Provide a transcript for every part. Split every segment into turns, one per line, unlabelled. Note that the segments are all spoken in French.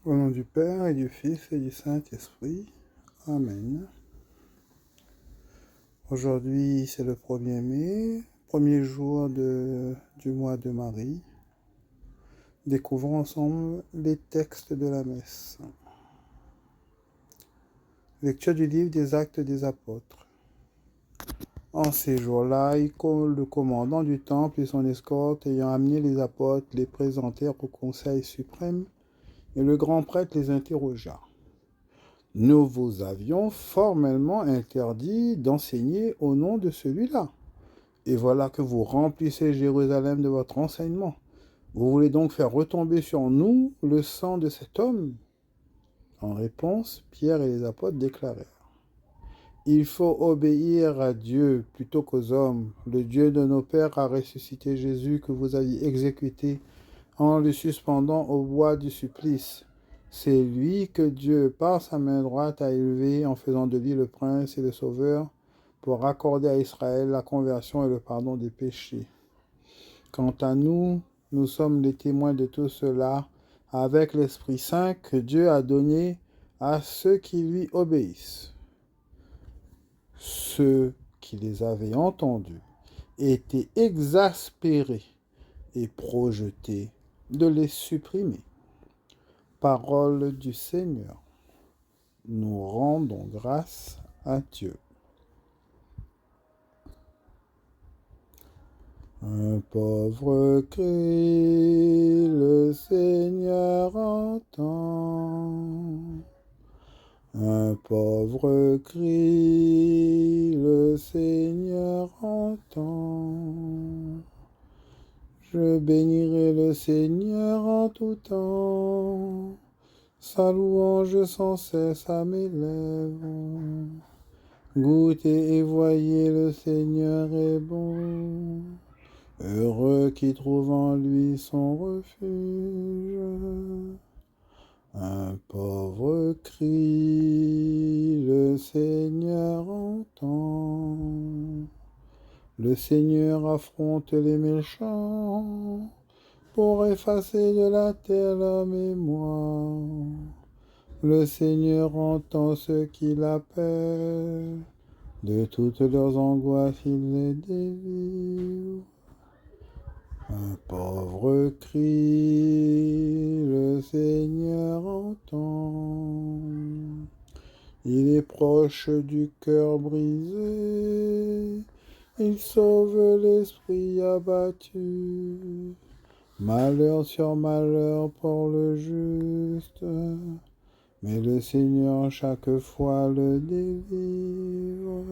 Au nom du Père et du Fils et du Saint-Esprit. Amen. Aujourd'hui, c'est le 1er mai, premier jour du mois de Marie. Découvrons ensemble les textes de la messe. Lecture du livre des Actes des Apôtres. En ces jours-là, le commandant du temple et son escorte, ayant amené les apôtres, les présentèrent au conseil suprême, et le grand prêtre les interrogea. Nous vous avions formellement interdit d'enseigner au nom de celui-là. Et voilà que vous remplissez Jérusalem de votre enseignement. Vous voulez donc faire retomber sur nous le sang de cet homme ? En réponse, Pierre et les apôtres déclarèrent : il faut obéir à Dieu plutôt qu'aux hommes. Le Dieu de nos pères a ressuscité Jésus que vous aviez exécuté en le suspendant au bois du supplice. C'est lui que Dieu, par sa main droite, a élevé en faisant de lui le prince et le sauveur pour accorder à Israël la conversion et le pardon des péchés. Quant à nous, nous sommes les témoins de tout cela avec l'Esprit Saint que Dieu a donné à ceux qui lui obéissent. Ceux qui les avaient entendus étaient exaspérés et projetés de les supprimer. Parole du Seigneur. Nous rendons grâce à Dieu. Un pauvre cri, le Seigneur entend. Un pauvre cri, le Seigneur entend. Je bénirai le Seigneur en tout temps. Sa louange sans cesse à mes lèvres. Goûtez et voyez, le Seigneur est bon. Heureux qui trouve en lui son refuge. Un pauvre cri, le Seigneur entend. Le Seigneur affronte les méchants pour effacer de la terre leur mémoire. Le Seigneur entend ceux qui l'appellent. De toutes leurs angoisses, il les délivre. Un pauvre cri, le Seigneur entend. Il est proche du cœur brisé. Il sauve l'esprit abattu. Malheur sur malheur pour le juste. Mais le Seigneur chaque fois le délivre.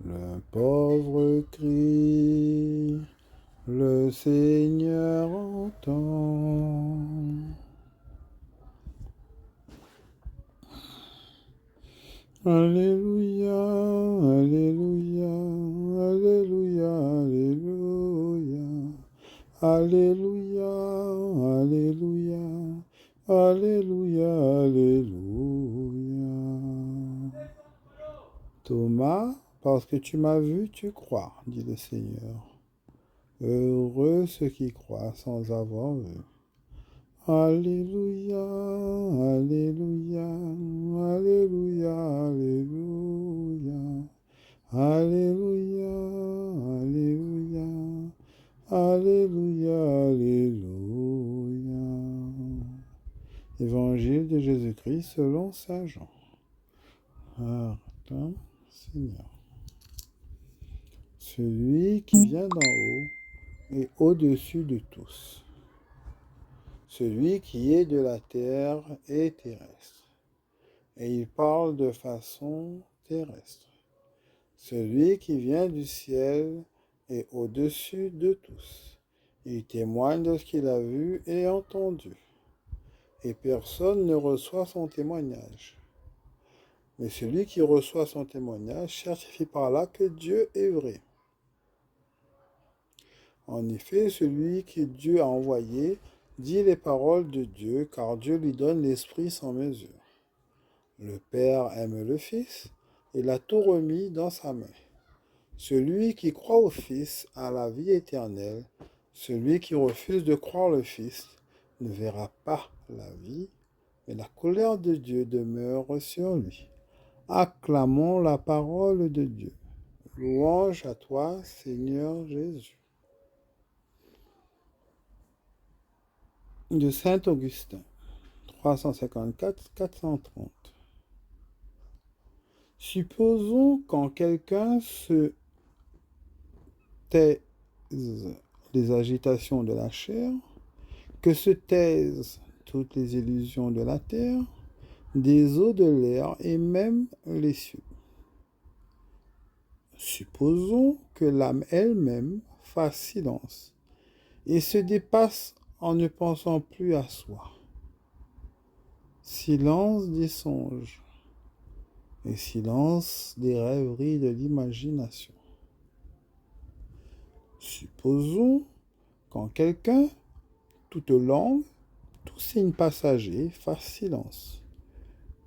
Le pauvre crie, le Seigneur entend. Alléluia, alléluia, alléluia, alléluia. Alléluia, alléluia, alléluia, alléluia. Thomas, parce que tu m'as vu, tu crois, dit le Seigneur. Heureux ceux qui croient sans avoir vu. Alléluia, alléluia, alléluia, alléluia. Alléluia, alléluia, alléluia, alléluia. Évangile de Jésus-Christ selon saint Jean. Pardon, Seigneur. Celui qui vient d'en haut est au-dessus de tous. Celui qui est de la terre est terrestre. Et il parle de façon terrestre. Celui qui vient du ciel est au-dessus de tous. Il témoigne de ce qu'il a vu et entendu. Et personne ne reçoit son témoignage. Mais celui qui reçoit son témoignage certifie par là que Dieu est vrai. En effet, celui que Dieu a envoyé dit les paroles de Dieu, car Dieu lui donne l'Esprit sans mesure. Le Père aime le Fils et l'a tout remis dans sa main. Celui qui croit au Fils a la vie éternelle. Celui qui refuse de croire le Fils ne verra pas la vie, et la colère de Dieu demeure sur lui. Acclamons la parole de Dieu. Louange à toi, Seigneur Jésus. De Saint Augustin, 354-430. Supposons qu'en quelqu'un se taisent les agitations de la chair, que se taisent toutes les illusions de la terre, des eaux de l'air et même les cieux. Supposons que l'âme elle-même fasse silence et se dépasse en ne pensant plus à soi. Silence des songes et silence des rêveries de l'imagination. Supposons qu'en quelqu'un, toute langue, tout signe passager fasse silence,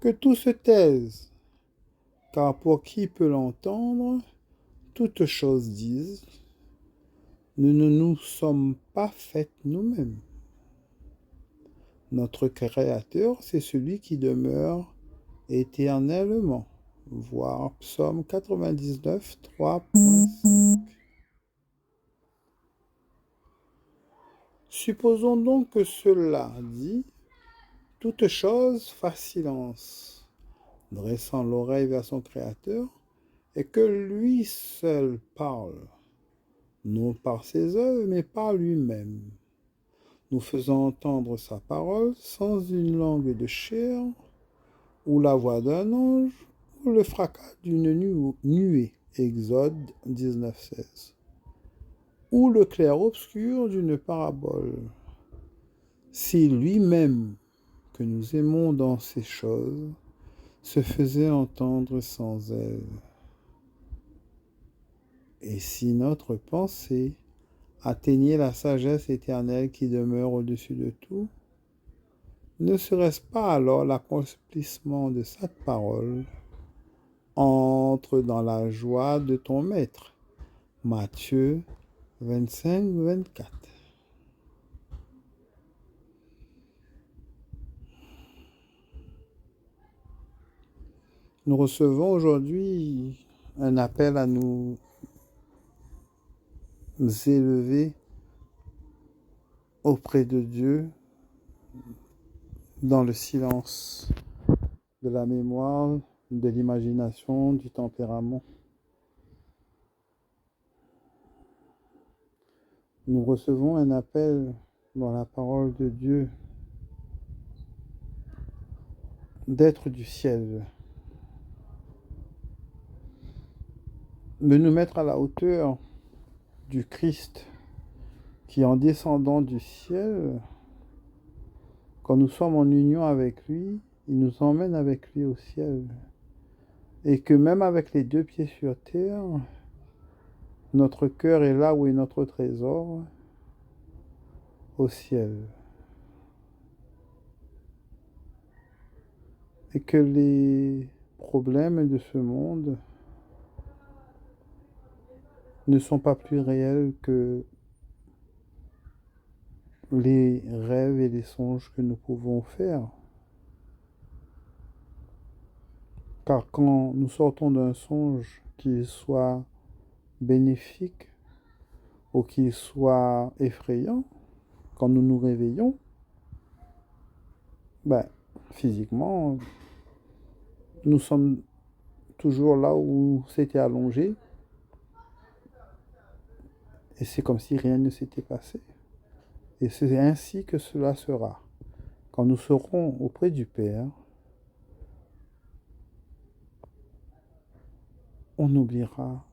que tout se taise, car pour qui peut l'entendre, toute chose dise, nous ne nous sommes pas faites nous-mêmes. Notre Créateur, c'est celui qui demeure éternellement. Voir Psaume 99, 3.5. Supposons donc que cela dit, toute chose fasse silence, dressant l'oreille vers son Créateur, et que lui seul parle, non par ses œuvres, mais par lui-même, nous faisant entendre sa parole sans une langue de chair, ou la voix d'un ange, ou le fracas d'une nuée, Exode 19.16, ou le clair-obscur d'une parabole. Si lui-même, que nous aimons dans ces choses, se faisait entendre sans elle. Et si notre pensée atteignait la sagesse éternelle qui demeure au-dessus de tout, ne serait-ce pas alors l'accomplissement de cette parole? Entre dans la joie de ton maître. Matthieu 25, 24. Nous recevons aujourd'hui un appel à nous élever auprès de Dieu dans le silence de la mémoire, de l'imagination, du tempérament. Nous recevons un appel dans la parole de Dieu d'être du ciel, de nous mettre à la hauteur du Christ qui, en descendant du ciel, quand nous sommes en union avec lui, il nous emmène avec lui au ciel. Et que même avec les deux pieds sur terre, notre cœur est là où est notre trésor, au ciel. Et que les problèmes de ce monde ne sont pas plus réels que les rêves et les songes que nous pouvons faire. Car quand nous sortons d'un songe, qu'il soit bénéfique ou qu'il soit effrayant, quand nous nous réveillons, physiquement, nous sommes toujours là où c'était allongé et c'est comme si rien ne s'était passé. Et c'est ainsi que cela sera. Quand nous serons auprès du Père, on oubliera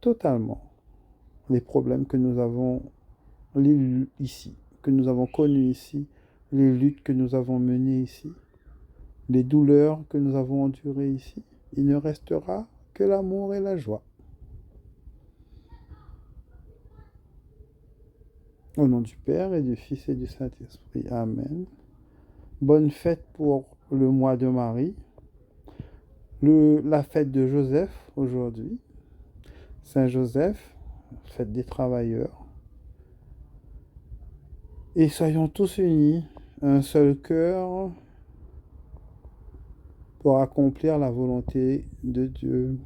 totalement les problèmes que nous avons ici, que nous avons connus ici, les luttes que nous avons menées ici, les douleurs que nous avons endurées ici. Il ne restera que l'amour et la joie. Au nom du Père et du Fils et du Saint-Esprit. Amen. Bonne fête pour le mois de Marie. La fête de Joseph aujourd'hui. Saint Joseph, fête des travailleurs. Et soyons tous unis un seul cœur pour accomplir la volonté de Dieu.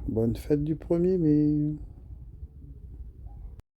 Bonne fête du 1er mai.